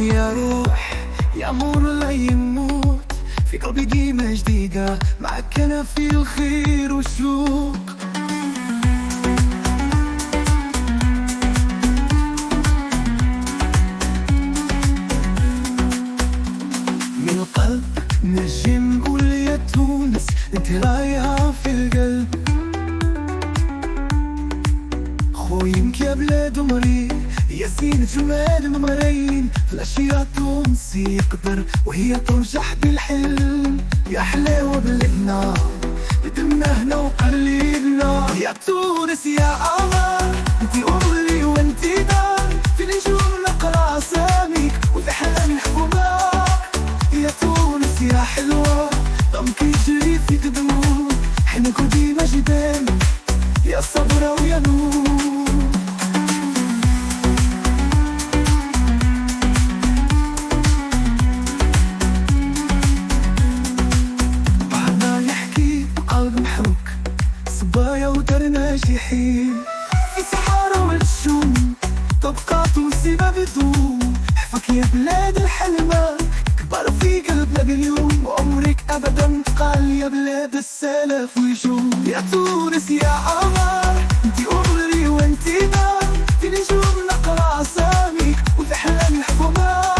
يا روح يا أمور لا يموت، في قلبي قيمة جديدة معك أنا في الخير والشوق. من القلب نجي نقول يا تونس انت رايحة في القلب، خوينك يا بلاد عمري يا زينة جمال ممرين، في الأشياء تونسي يقدر وهي ترجح بالحلم، يا حلاوة بلدنا بدمنا هنا وقليلنا، يا تونس يا قمر انتي أمري وانتي دار، في نجوم نقرا أساميك وفي أحلامي نحكمها، يا تونس يا حلوة ضمك يجري في دموع، حنك وديما جبال يا صبرة ويا نور. صبايا ودرنا جحيم في سحارة والشوم، تبقى تونسي ما بدوم، حفك يا بلاد الحلمة كبار في قلبنا باليوم، وعمرك أبدا تقال يا بلاد السلف ويجوم، يا تونس يا قمر انتي أمري وانتي نار، في نجوم نقرا أساميك وفي أحلامي نحكمها،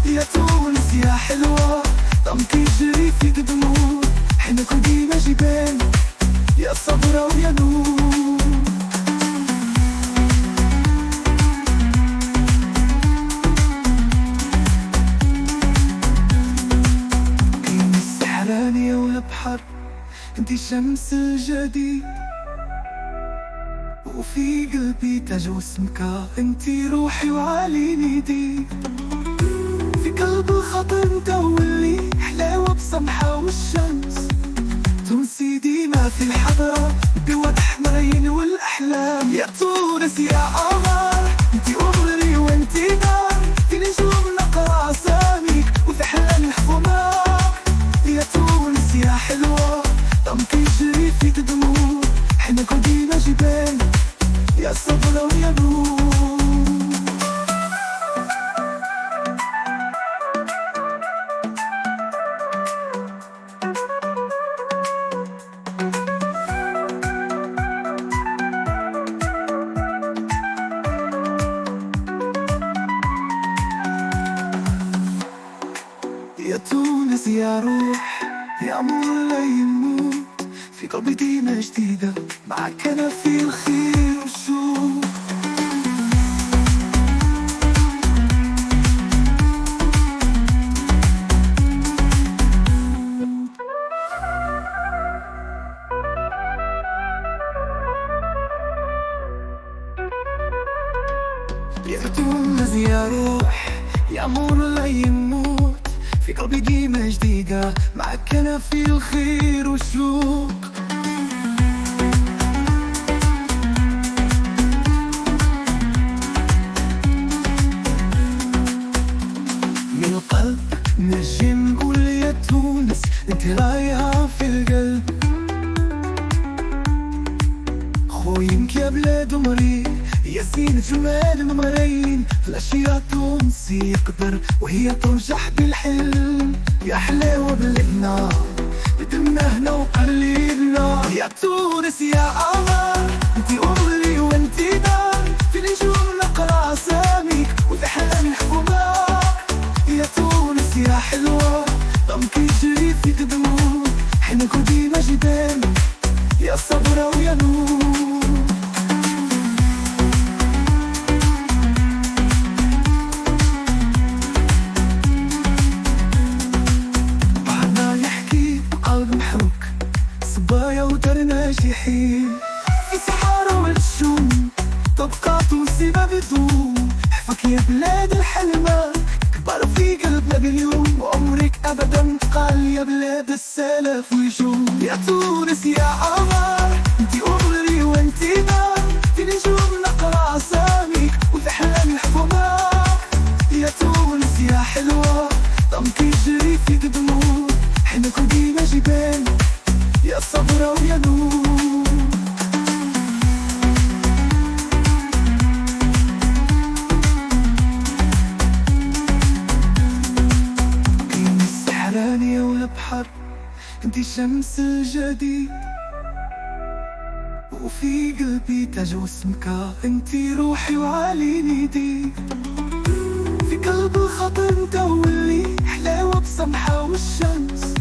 يا تونس يا حلوة ضمك يجري في دموع، حنك وديما جبال يا صبرة ويا نور. انتي السحرانية والبحر انتي شمس الجديد، وفي قلبي تاج واسمك انتي روحي وعلي نيدي، في قلب الخطر متولي حلاوة بسمحة والشمس، تونسي ديما في الحضرة بوضح مرين والأحلام، يا تونس يا قمر انتي أمري وانتي نار، في نجوم نقرا أساميك وفي أحلامي نحكمها، يا تونس يا حلوة ضمك يجري في دموع، حنك وديما جبال يا صبرة ويا نور. يا تونس يا روح يا أمور لا يموت، في قلبي ديما جديدة معك أنا في الخير والشوق. يا تونس يا روح يا أمور لا يموت، في قلبي ديما جديدة معك أنا في الخير والشوق. من القلب نجي نقول يا تونس انت رايحة في القلب، خوينك يا بلاد عمري يا زينة جمال ممرين، في الأشياء تونسي يقدر وهي ترجح بالحلم، يا حلاوة بلدنا بدمنا هنا وقليلنا، يا تونس يا قمر انتي أمري وانتي دار، في نجوم نقرا أساميك وفي أحلامي نحكمها، يا تونس يا حلوة ضمك يجري في دموع، حنك وديما جبال يا صبرة ويا نور. صبايا ودرنا جحيم في سحارة والشوم، تبقى تونسي ما بدوم، حفك يا بلاد الحلمة كبار في قلبنا باليوم، وعمرك أبدا تقال يا بلاد السلف ويجوم، يا تونس يا قمر انتي أمري وانتي نار، في نجوم نقرا أساميك وفي أحلامي نحكمها، يا تونس يا حلوة ضمك يجري في دموع، حنك وديما جبال يا صبرة ويا نور. البحر، انتي شمس الجديد، وفي قلبي تاج واسمك، انتي روحي وعلي نيدي. في قلب الخاطر مدولي حلاوة بسمحة والشمس،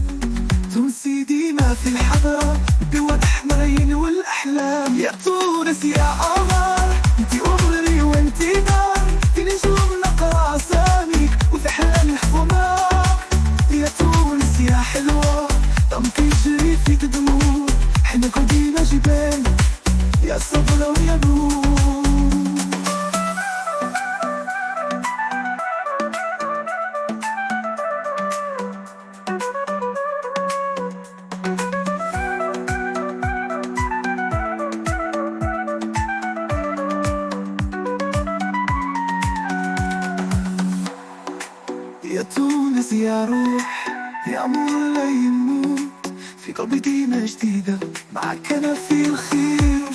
تونسي ديما في الحضرة بوضح مرين والأحلام. يا تونس يا قمر، انتي عمري وانتي نار، في نجوم نقرا اساميك وفي احلام نحفظها. يا تونس يا حلوة، دمك يجري فيك دموع، حنا كون ديما جبال يا صبر ويا نور. يا تونس يا روح، يا أمور لا يموت، في قلبي ديما جديدة، معك أنا في الخير